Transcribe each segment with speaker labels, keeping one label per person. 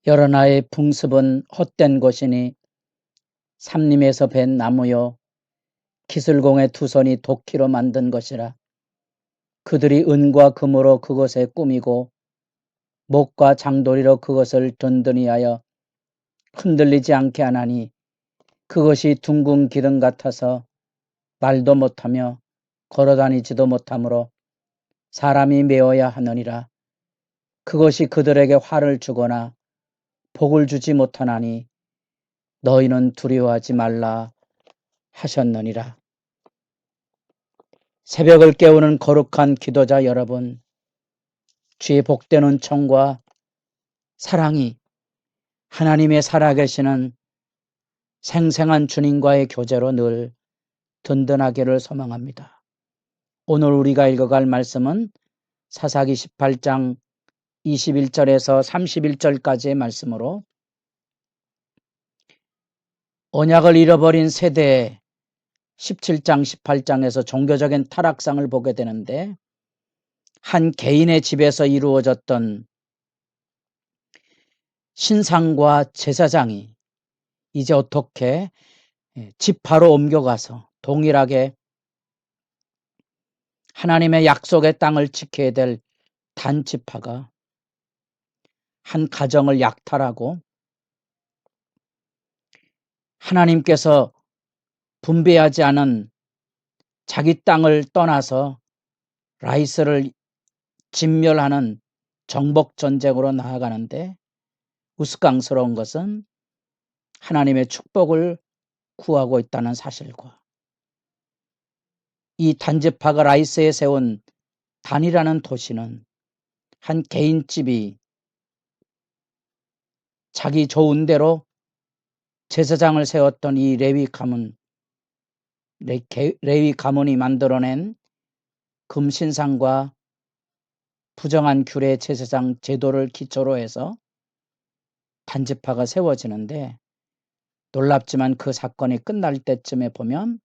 Speaker 1: 여러 나의 풍습은 헛된 것이니 삼림에서 벤 나무요 기슬공의 두 손이 도끼로 만든 것이라. 그들이 은과 금으로 그것에 꾸미고 목과 장도리로 그것을 든든히 하여 흔들리지 않게 하나니 그것이 둥근 기둥 같아서 말도 못하며 걸어다니지도 못하므로 사람이 메어야 하느니라. 그것이 그들에게 화를 주거나 복을 주지 못하나니 너희는 두려워하지 말라 하셨느니라. 새벽을 깨우는 거룩한 기도자 여러분, 주의 복되는 청과 사랑이 하나님의 살아계시는 생생한 주님과의 교제로 늘 든든하기를 소망합니다. 오늘 우리가 읽어갈 말씀은 사사기 18장 21절에서 31절까지의 말씀으로 언약을 잃어버린 세대의 17장 18장에서 종교적인 타락상을 보게 되는데, 한 개인의 집에서 이루어졌던 신상과 제사장이 이제 어떻게 지파로 옮겨가서 동일하게 하나님의 약속의 땅을 지켜야 될 단지파가 한 가정을 약탈하고 하나님께서 분배하지 않은 자기 땅을 떠나서 라이스를 진멸하는 정복 전쟁으로 나아가는데, 우스꽝스러운 것은 하나님의 축복을 구하고 있다는 사실과 이 단지파가 라이스에 세운 단이라는 도시는 한 개인집이 자기 좋은 대로 제사장을 세웠던 이 레위 가문이 만들어낸 금신상과 부정한 규례 제사장 제도를 기초로 해서 단지파가 세워지는데, 놀랍지만 그 사건이 끝날 때쯤에 보면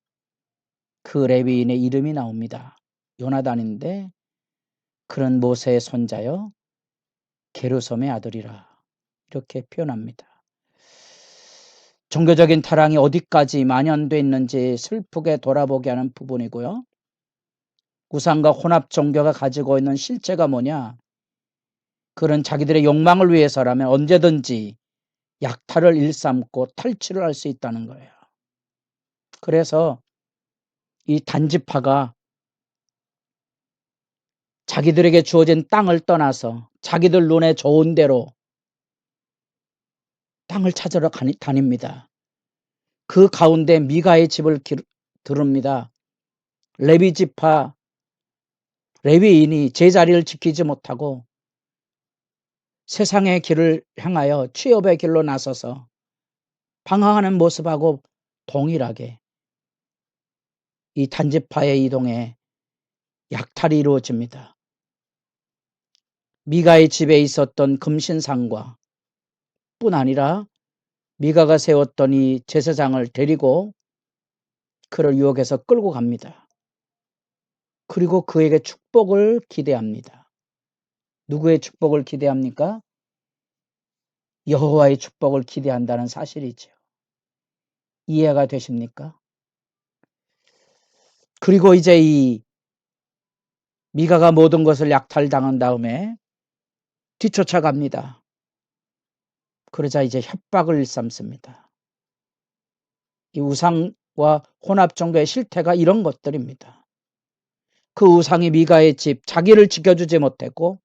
Speaker 1: 그 레위인의 이름이 나옵니다. 요나단인데 그는 모세의 손자요 게르솜의 아들이라, 이렇게 표현합니다. 종교적인 타락이 어디까지 만연돼 있는지 슬프게 돌아보게 하는 부분이고요. 우상과 혼합 종교가 가지고 있는 실체가 뭐냐? 그런 자기들의 욕망을 위해서라면 언제든지 약탈을 일삼고 탈취를 할 수 있다는 거예요. 그래서 이 단지파가 자기들에게 주어진 땅을 떠나서 자기들 눈에 좋은 대로 땅을 찾으러 다닙니다. 그 가운데 미가의 집을 들읍니다. 레위 지파 레위인이 제자리를 지키지 못하고 세상의 길을 향하여 취업의 길로 나서서 방황하는 모습하고 동일하게 이 단지파의 이동에 약탈이 이루어집니다. 미가의 집에 있었던 금신상과 뿐 아니라 미가가 세웠던 이 제사장을 데리고 그를 유혹해서 끌고 갑니다. 그리고 그에게 축복을 기대합니다. 누구의 축복을 기대합니까? 여호와의 축복을 기대한다는 사실이죠. 이해가 되십니까? 그리고 이제 이 미가가 모든 것을 약탈당한 다음에 뒤쫓아갑니다. 그러자 이제 협박을 일삼습니다. 이 우상과 혼합 종교의 실태가 이런 것들입니다. 그 우상이 미가의 집, 자기를 지켜주지 못했고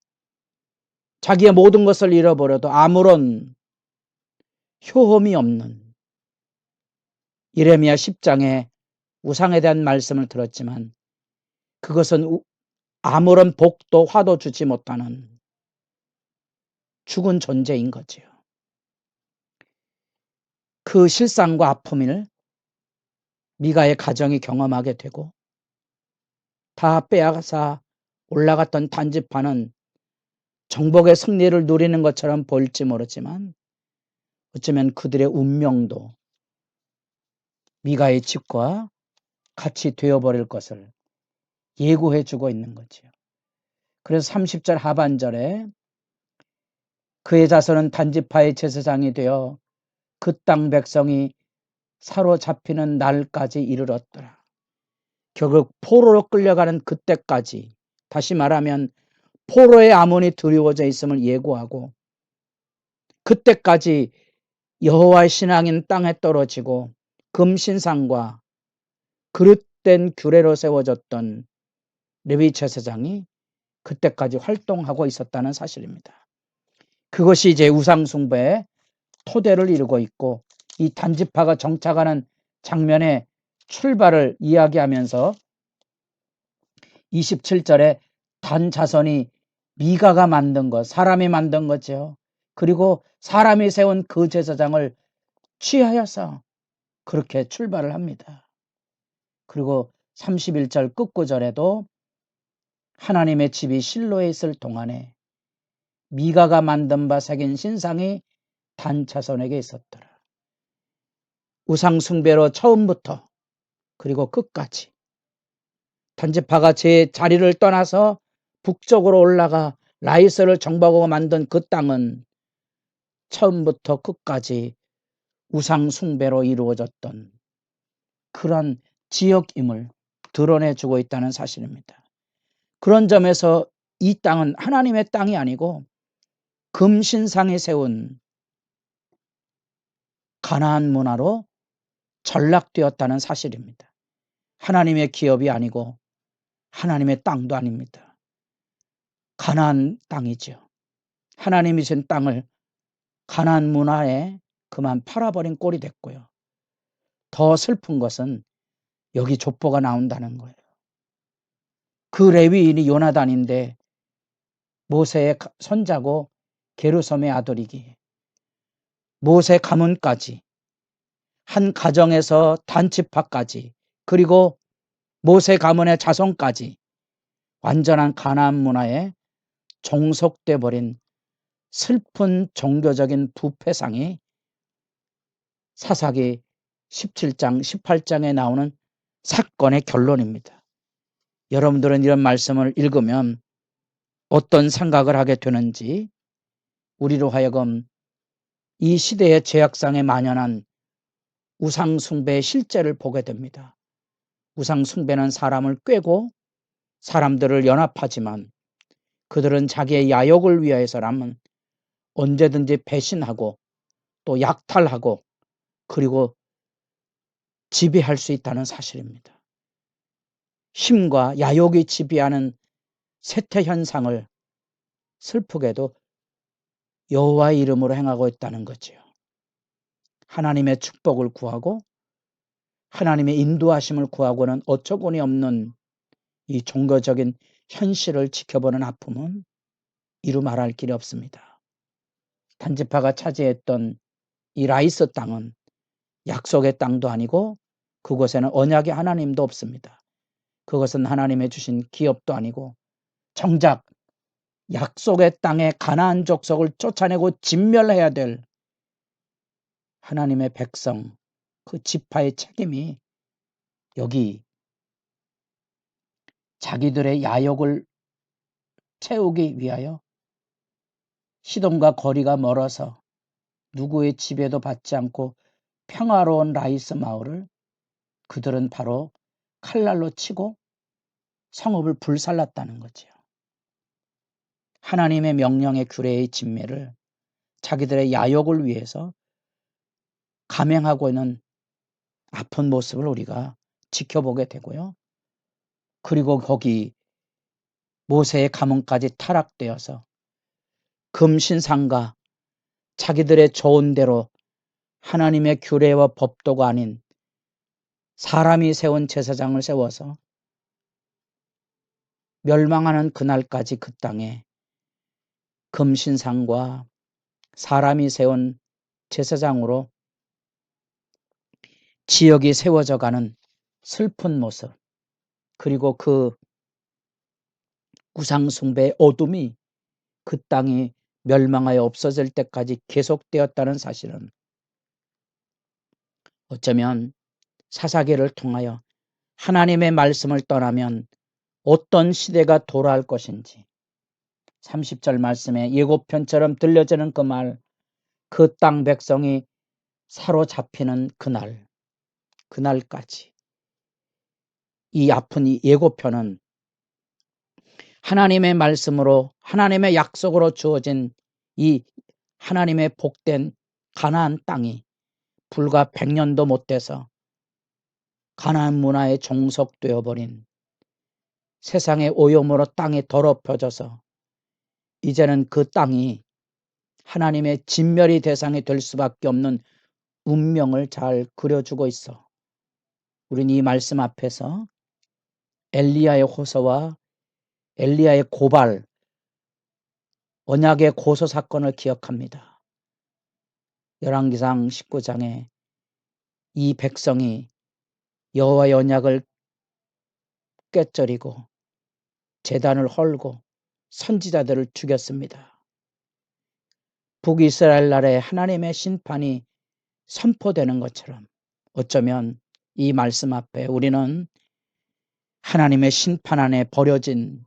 Speaker 1: 자기의 모든 것을 잃어버려도 아무런 효험이 없는, 예레미야 10장에 우상에 대한 말씀을 들었지만 그것은 아무런 복도 화도 주지 못하는 죽은 존재인 거지요. 그 실상과 아픔을 미가의 가정이 경험하게 되고 다 빼앗아 올라갔던 단지파는 정복의 승리를 누리는 것처럼 보일지 모르지만 어쩌면 그들의 운명도 미가의 집과 같이 되어버릴 것을 예고해 주고 있는 거죠. 그래서 30절 하반절에 그의 자손은 단지파의 제사장이 되어 그 땅 백성이 사로잡히는 날까지 이르렀더라. 결국 포로로 끌려가는 그때까지, 다시 말하면 포로의 암몬이 두려워져 있음을 예고하고, 그때까지 여호와의 신앙인 땅에 떨어지고 금신상과 그릇된 규례로 세워졌던 레위 제사장이 그때까지 활동하고 있었다는 사실입니다. 그것이 이제 우상숭배의 토대를 이루고 있고, 이 단지파가 정착하는 장면의 출발을 이야기하면서 27절에 단 자손이 미가가 만든 것, 사람이 만든 거죠. 그리고 사람이 세운 그 제사장을 취하여서 그렇게 출발을 합니다. 그리고 31절 끝구절에도 하나님의 집이 실로에 있을 동안에 미가가 만든 바 새긴 신상이 단 자손에게 있었더라. 우상 숭배로 처음부터 그리고 끝까지 단지파가 제 자리를 떠나서 북쪽으로 올라가 라이스를 정복하고 만든 그 땅은 처음부터 끝까지 우상 숭배로 이루어졌던 그런 지역임을 드러내주고 있다는 사실입니다. 그런 점에서 이 땅은 하나님의 땅이 아니고 금신상이 세운 가나안 문화로 전락되었다는 사실입니다. 하나님의 기업이 아니고 하나님의 땅도 아닙니다. 가나안 땅이죠. 하나님이 준 땅을 가나안 문화에 그만 팔아버린 꼴이 됐고요. 더 슬픈 것은 여기 족보가 나온다는 거예요. 그 레위인이 요나단인데 모세의 손자고 게르솜의 아들이기에 모세 가문까지, 한 가정에서 단지파까지, 그리고 모세 가문의 자손까지 완전한 가나안 문화에 종속돼 버린 슬픈 종교적인 부패상이 사사기 17장 18장에 나오는 사건의 결론입니다. 여러분들은 이런 말씀을 읽으면 어떤 생각을 하게 되는지, 우리로 하여금 이 시대의 죄악상에 만연한 우상숭배의 실제를 보게 됩니다. 우상숭배는 사람을 꾀고 사람들을 연합하지만 그들은 자기의 야욕을 위하여서라면 언제든지 배신하고 또 약탈하고 그리고 지배할 수 있다는 사실입니다. 힘과 야욕이 지배하는 쇠퇴 현상을 슬프게도 여호와의 이름으로 행하고 있다는 거죠. 하나님의 축복을 구하고 하나님의 인도하심을 구하고는 어처구니 없는 이 종교적인 현실을 지켜보는 아픔은 이루 말할 길이 없습니다. 단지파가 차지했던 이 라이스 땅은 약속의 땅도 아니고 그곳에는 언약의 하나님도 없습니다. 그것은 하나님의 주신 기업도 아니고 정작 약속의 땅에 가나안 족속을 쫓아내고 진멸해야 될 하나님의 백성, 그 지파의 책임이 여기 자기들의 야욕을 채우기 위하여 시돈과 거리가 멀어서 누구의 지배도 받지 않고 평화로운 라이스 마을을 그들은 바로 칼날로 치고 성읍을 불살랐다는 거죠. 하나님의 명령의 규례의 진매를 자기들의 야욕을 위해서 감행하고 있는 아픈 모습을 우리가 지켜보게 되고요. 그리고 거기 모세의 가문까지 타락되어서 금신상과 자기들의 좋은 대로 하나님의 규례와 법도가 아닌 사람이 세운 제사장을 세워서 멸망하는 그날까지 그 땅에 금신상과 사람이 세운 제사장으로 지역이 세워져 가는 슬픈 모습, 그리고 그 우상숭배의 어둠이 그 땅이 멸망하여 없어질 때까지 계속되었다는 사실은 어쩌면 사사기를 통하여 하나님의 말씀을 떠나면 어떤 시대가 돌아올 것인지, 30절 말씀에 예고편처럼 들려지는 그 말, 그 땅 백성이 사로잡히는 그날까지 이 아픈 이 예고편은 하나님의 말씀으로 하나님의 약속으로 주어진 이 하나님의 복된 가나안 땅이 불과 100년도 못 돼서 가나안 문화에 종속되어 버린 세상의 오염으로 땅이 더럽혀져서 이제는 그 땅이 하나님의 진멸의 대상이 될 수밖에 없는 운명을 잘 그려주고 있어. 우린 이 말씀 앞에서 엘리야의 호소와 엘리야의 고발, 언약의 고소 사건을 기억합니다. 열왕기상 19장에 이 백성이 여호와의 언약을 꿰저리고 제단을 헐고 선지자들을 죽였습니다. 북이스라엘 나라에 하나님의 심판이 선포되는 것처럼 어쩌면 이 말씀 앞에 우리는 하나님의 심판 안에 버려진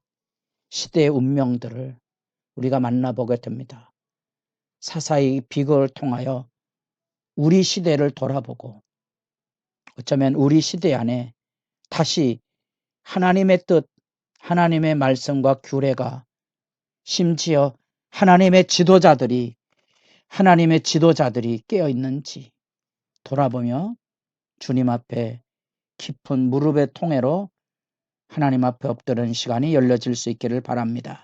Speaker 1: 시대의 운명들을 우리가 만나보게 됩니다. 사사의 비극을 통하여 우리 시대를 돌아보고 어쩌면 우리 시대 안에 다시 하나님의 뜻, 하나님의 말씀과 규례가 심지어 하나님의 지도자들이 깨어 있는지 돌아보며 주님 앞에 깊은 무릎의 통해로 하나님 앞에 엎드리는 시간이 열려질 수 있기를 바랍니다.